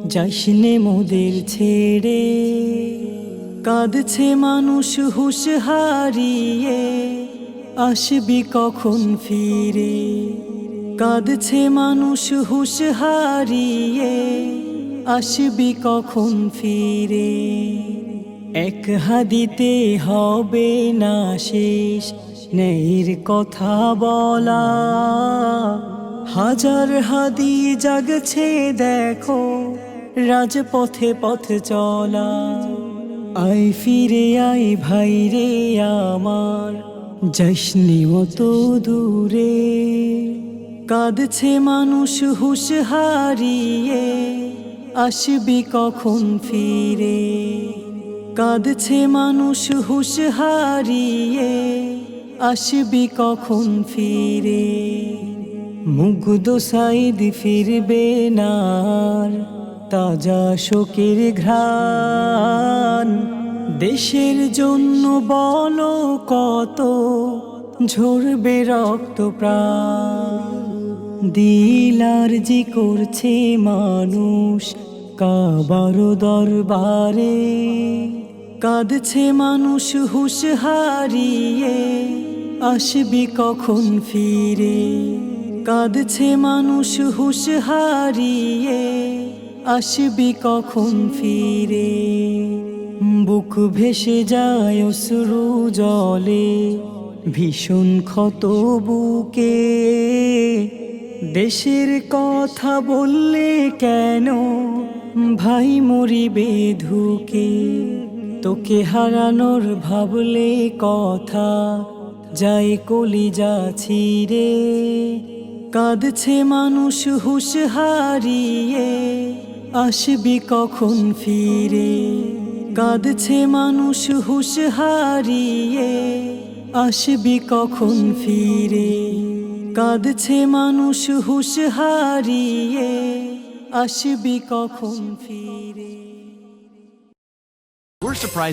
যাইসনে মোদের ছেড়ে, কাঁদছে মানুষ হুঁশ হারিয়ে, আসবি কখন ফিরে। কাঁদছে মানুষ হুঁশ হারিয়ে, আসবি কখন ফিরে। এক হাদিতে হবে না শেষ নেইর কথা বলা, হাজার হাদি জাগছে দেখো, রাজপথে পথ চলা। আয় ফিরে আয় ভাই রে আমার, যাসনি অত দূরে। কাঁদছে মানুষ হুঁশ হারিয়ে, আসবি কখন ফিরে। কাঁদছে মানুষ হুঁশ হারিয়ে, আসবি কখন ফিরে। মুগ্ধ সাইদ ফিরবে না আর, তাজা শোকের ঘ্রাণ। দেশের জন্য বলো কত ঝরবে রক্ত প্রাণ। দিল আরজি করছে মানুষ কাবার দরবারে, কাঁদছে মানুষ হুঁশ হারিয়ে, আসবি কখন ফিরে। কাঁদছে মানুষ হুঁশ হারিয়ে, আসবি কখন ফিরে। বুক ভেসে যায় অশ্রু জলে, ভীষণ ক্ষত বুকে। দেশের কথা বললে কেন ভাই মরিবে ধুকে। তোকে হারানোর ভাবলে কথা যায় কলিজা ছিঁড়ে। কাঁদছে মানুষ হুঁশ হারিয়ে, আসবি কখন ফিরে। কাঁদছে মানুষ হুঁশ হারিয়ে, আসবি কখন ফিরে। কাঁদছে মানুষ হুঁশ হারিয়ে, আসবি কখন ফিরে। We're surprised